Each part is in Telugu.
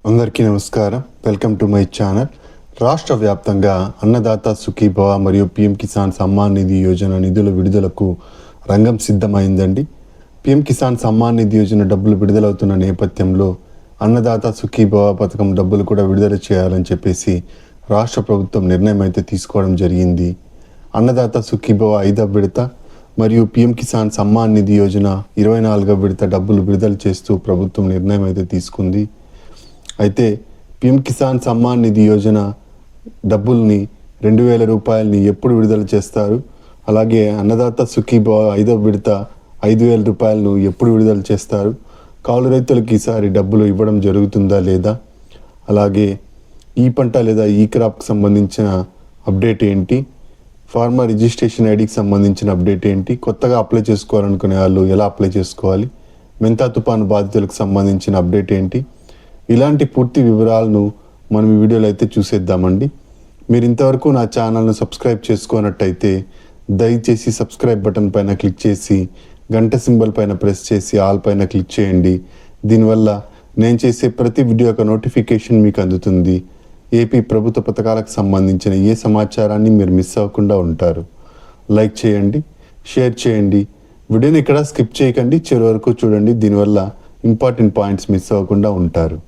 అందరికీ నమస్కారం. Welcome to my channel. రాష్ట్ర వ్యాప్తంగా అన్నదాత సుఖీభవ మరియు పీఎం కిసాన్ సమ్మాన్ నిధి యోజన నిధుల విడుదలకు రంగం సిద్ధమైందండి. పీఎం కిసాన్ సమ్మాన్ నిధి యోజన డబ్బులు విడుదలవుతున్న నేపథ్యంలో అన్నదాత సుఖీభవ పథకం డబ్బులు కూడా విడుదల చేయాలని చెప్పేసి రాష్ట్ర ప్రభుత్వం నిర్ణయం అయితే తీసుకోవడం జరిగింది. అన్నదాత సుఖీభవ 5వ విడత మరియు పీఎం కిసాన్ సమ్మాన్ నిధి యోజన 24వ విడత డబ్బులు విడుదల చేస్తూ ప్రభుత్వం నిర్ణయం అయితే తీసుకుంది. అయితే పీఎం కిసాన్ సమ్మాన్ నిధి యోజన డబ్బుల్ని 2,000 రూపాయలని ఎప్పుడు విడుదల చేస్తారు, అలాగే అన్నదాత సుఖీభవ 5వ విడత 5,000 రూపాయలను ఎప్పుడు విడుదల చేస్తారు, కౌలు రైతులకు ఈసారి డబ్బులు ఇవ్వడం జరుగుతుందా లేదా, అలాగే ఈ పంట లేదా ఈ క్రాప్కి సంబంధించిన అప్డేట్ ఏంటి, ఫార్మర్ రిజిస్ట్రేషన్ ఐడికి సంబంధించిన అప్డేట్ ఏంటి, కొత్తగా అప్లై చేసుకోవాలనుకునే వాళ్ళు ఎలా అప్లై చేసుకోవాలి, మెంతా తుఫాను బాధితులకు సంబంధించిన అప్డేట్ ఏంటి, ఇలాంటి పూర్తి వివరాలను మనం ఈ వీడియోలో అయితే చూసేద్దామండి. మీరు ఇంతవరకు నా ఛానల్ను సబ్స్క్రైబ్ చేసుకున్నట్టయితే దయచేసి సబ్స్క్రైబ్ బటన్ పైన క్లిక్ చేసి గంట సింబల్ పైన ప్రెస్ చేసి ఆల్ పైన క్లిక్ చేయండి. దీనివల్ల నేను చేసే ప్రతి వీడియో యొక్క నోటిఫికేషన్ మీకు అందుతుంది. ఏపీ ప్రభుత్వ పథకాలకు సంబంధించిన ఏ సమాచారాన్ని మీరు మిస్ అవ్వకుండా ఉంటారు. లైక్ చేయండి, షేర్ చేయండి, వీడియోని ఇక్కడ స్కిప్ చేయకండి, చివరి వరకు చూడండి. దీనివల్ల ఇంపార్టెంట్ పాయింట్స్ మిస్ అవ్వకుండా ఉంటారు.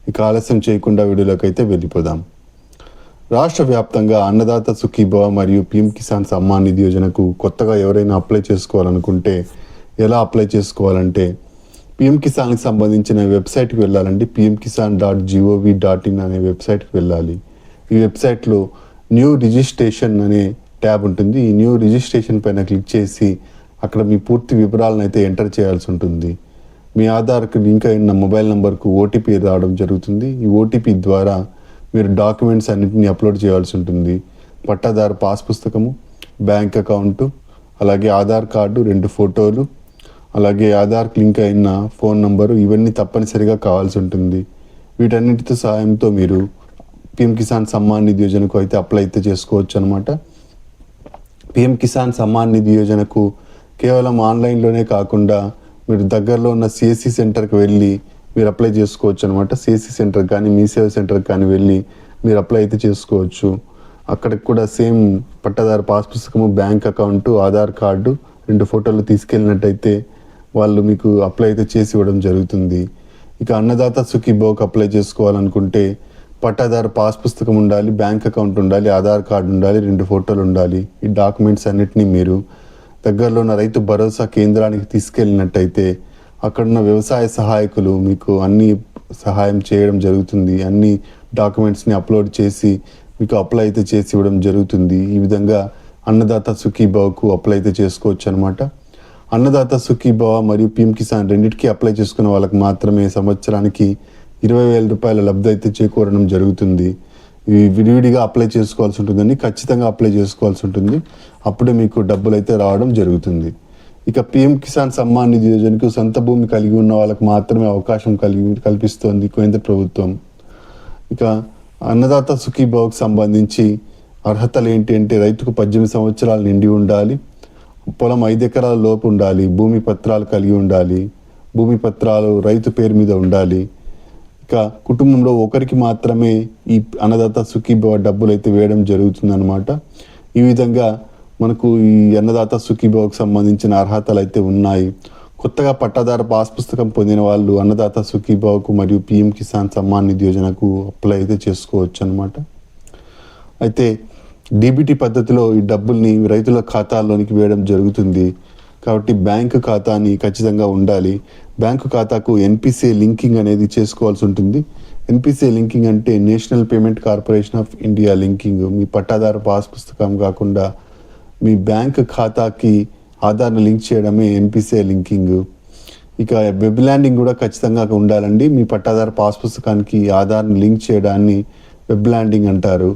ఇక ఆలస్యం చేయకుండా వీడియోలోకి అయితే వెళ్ళిపోదాం. రాష్ట్ర వ్యాప్తంగా అన్నదాత సుఖీభవ మరియు పీఎం కిసాన్ సమ్మాన్ నిధి యోజనకు కొత్తగా ఎవరైనా అప్లై చేసుకోవాలనుకుంటే ఎలా అప్లై చేసుకోవాలంటే పీఎం కిసాన్కి సంబంధించిన వెబ్సైట్కి వెళ్ళాలండి. pmkisan.gov.in అనే వెబ్సైట్కి వెళ్ళాలి. ఈ వెబ్సైట్లో న్యూ రిజిస్ట్రేషన్ అనే ట్యాబ్ ఉంటుంది. ఈ న్యూ రిజిస్ట్రేషన్ పైన క్లిక్ చేసి అక్కడ మీ పూర్తి వివరాలను అయితే ఎంటర్ చేయాల్సి ఉంటుంది. మీ ఆధార్కి లింక్ అయిన మొబైల్ నెంబర్కు ఓటీపీ రావడం జరుగుతుంది. ఈ ఓటీపీ ద్వారా మీరు డాక్యుమెంట్స్ అన్నింటినీ అప్లోడ్ చేయాల్సి ఉంటుంది. పట్టాదారు పాస్ పుస్తకము, బ్యాంక్ అకౌంటు, అలాగే ఆధార్ కార్డు, 2 ఫోటోలు, అలాగే ఆధార్కి లింక్ అయిన ఫోన్ నంబరు, ఇవన్నీ తప్పనిసరిగా కావాల్సి ఉంటుంది. వీటన్నిటితో సహాయంతో మీరు పీఎం కిసాన్ సమ్మాన్ నిధి యోజనకు అయితే అప్లై అయితే చేసుకోవచ్చు అనమాట. పీఎం కిసాన్ సమ్మాన్ నిధి యోజనకు కేవలం ఆన్లైన్లోనే కాకుండా మీరు దగ్గరలో ఉన్న సిఎస్సి సెంటర్కి వెళ్ళి మీరు అప్లై చేసుకోవచ్చు అనమాట. సిఎస్సి సెంటర్ కానీ మీ సేవ సెంటర్కి కానీ వెళ్ళి మీరు అప్లై అయితే చేసుకోవచ్చు. అక్కడికి కూడా సేమ్ పట్టాదారు పాస్ పుస్తకము, బ్యాంక్ అకౌంటు, ఆధార్ కార్డు, 2 ఫోటోలు తీసుకెళ్ళినట్టయితే వాళ్ళు మీకు అప్లై అయితే చేసి ఇవ్వడం జరుగుతుంది. ఇక అన్నదాత సుఖీభవకు అప్లై చేసుకోవాలనుకుంటే పట్టాదారు పాస్ పుస్తకం ఉండాలి, బ్యాంక్ అకౌంట్ ఉండాలి, ఆధార్ కార్డు ఉండాలి, 2 ఫోటోలు ఉండాలి. ఈ డాక్యుమెంట్స్ అన్నిటినీ మీరు దగ్గరలో ఉన్న రైతు భరోసా కేంద్రానికి తీసుకెళ్ళినట్టయితే అక్కడున్న వ్యవసాయ సహాయకులు మీకు అన్ని సహాయం చేయడం జరుగుతుంది. అన్ని డాక్యుమెంట్స్ని అప్లోడ్ చేసి మీకు అప్లై అయితే చేసి ఇవ్వడం జరుగుతుంది. ఈ విధంగా అన్నదాత సుఖీభవకు అప్లై అయితే చేసుకోవచ్చు అనమాట. అన్నదాత సుఖీభవ మరియు పీఎం కిసాన్ రెండింటికి అప్లై చేసుకున్న వాళ్ళకి మాత్రమే సంవత్సరానికి 20,000 రూపాయల లబ్ధి అయితే చేకూరడం జరుగుతుంది. ఇవి విడివిడిగా అప్లై చేసుకోవాల్సి ఉంటుందని, ఖచ్చితంగా అప్లై చేసుకోవాల్సి ఉంటుంది. అప్పుడే మీకు డబ్బులు అయితే రావడం జరుగుతుంది. ఇక పీఎం కిసాన్ సమ్మాన్ నిధి యోజనకు సొంత భూమి కలిగి ఉన్న వాళ్ళకు మాత్రమే అవకాశం కల్పిస్తోంది కేంద్ర ప్రభుత్వం. ఇక అన్నదాత సుఖీభవకు సంబంధించి అర్హతలు ఏంటి అంటే రైతుకు 18 సంవత్సరాలు నిండి ఉండాలి, పొలం 5 ఎకరాల లోపు ఉండాలి, భూమి పత్రాలు కలిగి ఉండాలి, భూమి పత్రాలు రైతు పేరు మీద ఉండాలి. ఇక కుటుంబంలో ఒకరికి మాత్రమే ఈ అన్నదాత సుఖీభవ డబ్బులు అయితే వేయడం జరుగుతుందన్నమాట. ఈ విధంగా మనకు ఈ అన్నదాత సుఖీభవకు సంబంధించిన అర్హతలు అయితే ఉన్నాయి. కొత్తగా పట్టాదారు పాస్ పుస్తకం పొందిన వాళ్ళు అన్నదాత సుఖీభవకు మరియు పీఎం కిసాన్ సమ్మాన్ నిధి యోజనకు అప్లై అయితే చేసుకోవచ్చు అనమాట. అయితే డీబీటీ పద్ధతిలో ఈ డబ్బుల్ని రైతుల ఖాతాల్లోనికి వేయడం జరుగుతుంది. కాబట్టి బ్యాంకు ఖాతాని ఖచ్చితంగా ఉండాలి. బ్యాంకు ఖాతాకు ఎన్పిసిఐ లింకింగ్ అనేది చేసుకోవాల్సి ఉంటుంది. ఎన్పిసిఐ లింకింగ్ అంటే national payment corporation of India linking. మీ పట్టాదారు పాస్ పుస్తకం కాకుండా మీ బ్యాంక్ ఖాతాకి ఆధార్ని లింక్ చేయడమే ఎన్పిసిఐ లింకింగ్. ఇక వెబ్ ల్యాండింగ్ కూడా ఖచ్చితంగా ఉండాలండి. మీ పట్టాదారు పాస్ పుస్తకానికి ఆధార్ని లింక్ చేయడాన్ని వెబ్ ల్యాండింగ్ అంటారు.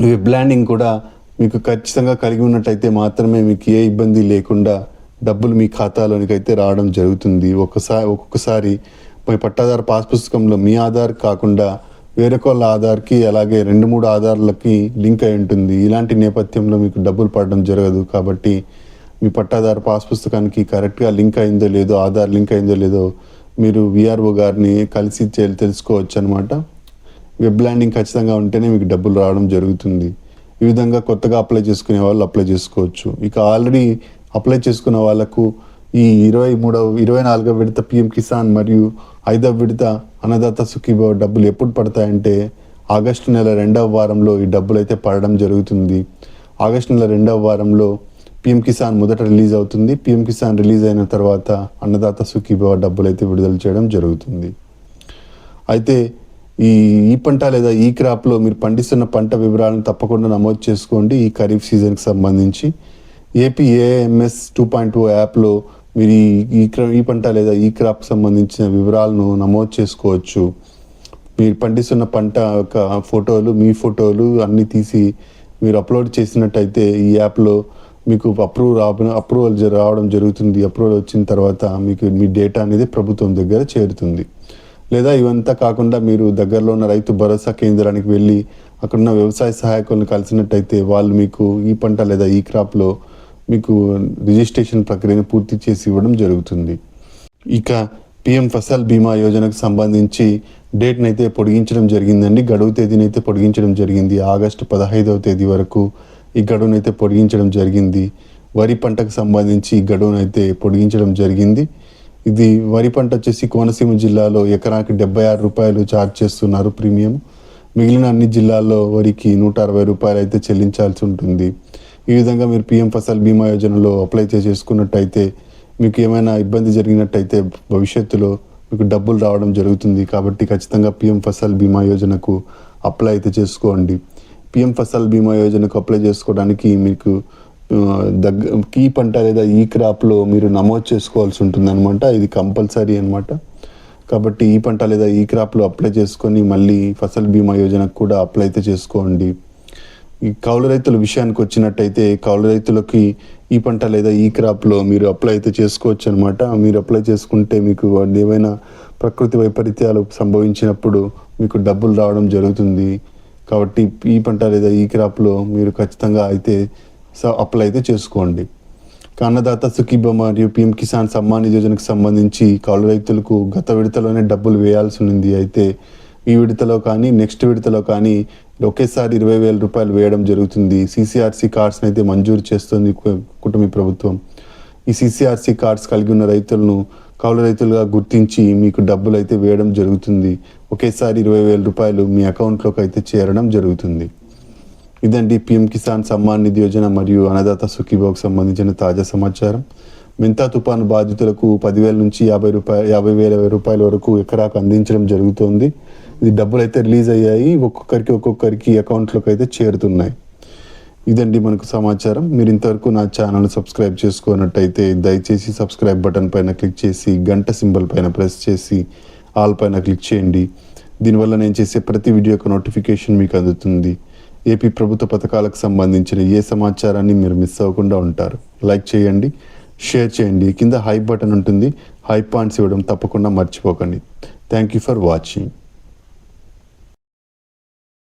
ఈ వెబ్ ల్యాండింగ్ కూడా మీకు ఖచ్చితంగా కలిగి ఉన్నట్టయితే మాత్రమే మీకు ఏ ఇబ్బంది లేకుండా డబ్బులు మీ ఖాతాలోనికి అయితే రావడం జరుగుతుంది. ఒక్కొక్కసారి మీ పట్టాదారు పాస్ పుస్తకంలో మీ ఆధార్ కాకుండా వేరొకళ్ళ ఆధార్కి, అలాగే 2-3 ఆధార్లకి లింక్ అయి ఉంటుంది. ఇలాంటి నేపథ్యంలో మీకు డబ్బులు పడడం జరగదు. కాబట్టి మీ పట్టాదారు పాస్ పుస్తకానికి కరెక్ట్గా లింక్ అయిందో లేదో, ఆధార్ లింక్ అయిందో లేదో మీరు విఆర్ఓ గారిని కలిసి తెలుసుకోవచ్చు అనమాట. వెబ్ ల్యాండింగ్ ఖచ్చితంగా ఉంటేనే మీకు డబ్బులు రావడం జరుగుతుంది. ఈ విధంగా కొత్తగా అప్లై చేసుకునే వాళ్ళు అప్లై చేసుకోవచ్చు. ఇక ఆల్రెడీ అప్లై చేసుకున్న వాళ్ళకు ఈ 24వ విడత పిఎం కిసాన్ మరియు 5వ విడత అన్నదాత సుఖీభవ డబ్బులు ఎప్పుడు పడతాయంటే ఆగస్టు నెల 2వ వారంలో ఈ డబ్బులు అయితే పడడం జరుగుతుంది. ఆగస్టు నెల 2వ వారంలో పిఎం కిసాన్ మొదట రిలీజ్ అవుతుంది. పిఎం కిసాన్ రిలీజ్ అయిన తర్వాత అన్నదాత సుఖీభవ డబ్బులు అయితే విడుదల చేయడం జరుగుతుంది. అయితే ఈ పంట లేదా ఈ క్రాప్లో మీరు పండిస్తున్న పంట వివరాలను తప్పకుండా నమోదు చేసుకోండి. ఈ ఖరీఫ్ సీజన్కి సంబంధించి ఏపీ ఏఎంఎస్ 2.0 యాప్లో మీరు ఈ పంట లేదా ఈ క్రాప్కి సంబంధించిన వివరాలను నమోదు చేసుకోవచ్చు. మీరు పండిస్తున్న పంట యొక్క ఫోటోలు, మీ ఫోటోలు అన్నీ తీసి మీరు అప్లోడ్ చేసినట్టయితే ఈ యాప్లో మీకు అప్రూవల్ రావడం జరుగుతుంది. అప్రూవల్ వచ్చిన తర్వాత మీకు మీ డేటా అనేది ప్రభుత్వం దగ్గర చేరుతుంది. లేదా ఇవంతా కాకుండా మీరు దగ్గరలో ఉన్న రైతు భరోసా కేంద్రానికి వెళ్ళి అక్కడున్న వ్యవసాయ సహాయకులను కలిసినట్టయితే వాళ్ళు మీకు ఈ పంట లేదా ఈ క్రాప్లో మీకు రిజిస్ట్రేషన్ ప్రక్రియను పూర్తి చేసి ఇవ్వడం జరుగుతుంది. ఇక పిఎం ఫసల్ బీమా యోజనకు సంబంధించి డేట్ని అయితే పొడిగించడం జరిగిందండి. గడువు తేదీని అయితే పొడిగించడం జరిగింది. ఆగస్టు 15వ తేదీ వరకు ఈ గడువునైతే పొడిగించడం జరిగింది. వరి పంటకు సంబంధించి ఈ గడువునైతే పొడిగించడం జరిగింది. ఇది వరి పంట వచ్చేసి కోనసీమ జిల్లాలో ఎకరాకి 76 రూపాయలు ఛార్జ్ చేస్తున్నారు ప్రీమియం. మిగిలిన అన్ని జిల్లాల్లో వరికి 160 రూపాయలు అయితే చెల్లించాల్సి ఉంటుంది. ఈ విధంగా మీరు పిఎం ఫసల్ బీమా యోజనలో అప్లై చేసుకున్నట్టయితే మీకు ఏమైనా ఇబ్బంది జరిగినట్టయితే భవిష్యత్తులో మీకు డబ్బులు రావడం జరుగుతుంది. కాబట్టి ఖచ్చితంగా పిఎం ఫసల్ బీమా యోజనకు అప్లై అయితే చేసుకోండి. పిఎం ఫసల్ బీమా యోజనకు అప్లై చేసుకోవడానికి మీకు ఈ పంట లేదా ఈ క్రాప్లో మీరు నమోదు చేసుకోవాల్సి ఉంటుంది అనమాట. ఇది కంపల్సరీ అనమాట. కాబట్టి ఈ పంట లేదా ఈ క్రాప్లో అప్లై చేసుకొని మళ్ళీ ఫసల్ బీమా యోజనకు కూడా అప్లై అయితే చేసుకోండి. ఈ కౌలు రైతుల విషయానికి వచ్చినట్టయితే కౌలు రైతులకి ఈ పంట లేదా ఈ క్రాప్లో మీరు అప్లై అయితే చేసుకోవచ్చు అనమాట. మీరు అప్లై చేసుకుంటే మీకు ఏవైనా ప్రకృతి వైపరీత్యాలు సంభవించినప్పుడు మీకు డబ్బులు రావడం జరుగుతుంది. కాబట్టి ఈ పంట లేదా ఈ క్రాప్లో మీరు ఖచ్చితంగా అయితే అప్లై అయితే చేసుకోండి. అన్నదాత సుఖీభవ మరియు పిఎం కిసాన్ సమ్మాన్ నిధి యోజనకు సంబంధించి కౌలు రైతులకు గత విడతలోనే డబ్బులు వేయాల్సి ఉంది. అయితే ఈ విడతలో కానీ నెక్స్ట్ విడతలో కానీ ఒకేసారి 20,000 రూపాయలు వేయడం జరుగుతుంది. CCRC కార్డ్స్ని అయితే మంజూరు చేస్తుంది కూటమి ప్రభుత్వం. ఈ CCRC కార్డ్స్ కలిగి ఉన్న రైతులను కౌలు రైతులుగా గుర్తించి మీకు డబ్బులు అయితే వేయడం జరుగుతుంది. ఒకేసారి 20,000 రూపాయలు మీ అకౌంట్లోకి అయితే చేరడం జరుగుతుంది. ఇదండి పిఎం కిసాన్ సమ్మాన్ నిధి యోజన మరియు అన్నదాత సుఖీభవకు సంబంధించిన తాజా సమాచారం. మెంతా తుఫాను బాధితులకు 10,000 నుంచి 50,000 రూపాయల వరకు ఎకరాకు అందించడం జరుగుతోంది. ఇది డబ్బులు అయితే రిలీజ్ అయ్యాయి. ఒక్కొక్కరికి అకౌంట్లోకి అయితే చేరుతున్నాయి. ఇదండి మనకు సమాచారం. మీరు ఇంతవరకు నా ఛానల్ సబ్స్క్రైబ్ చేసుకున్నట్టయితే దయచేసి సబ్స్క్రైబ్ బటన్ పైన క్లిక్ చేసి గంట సింబల్ పైన ప్రెస్ చేసి ఆల్ పైన క్లిక్ చేయండి. దీనివల్ల నేను చేసే ప్రతి వీడియో యొక్క నోటిఫికేషన్ మీకు అందుతుంది. ఏపీ ప్రభుత్వ పథకాలకు సంబంధించిన ఏ సమాచారాన్ని మీరు మిస్ అవ్వకుండా ఉంటారు. లైక్ చేయండి, షేర్ చేయండి. కింద హైప్ బటన్ ఉంటుంది. హైప్ పాయింట్స్ ఇవ్వడం తప్పకుండా మర్చిపోకండి. Thank you for watching.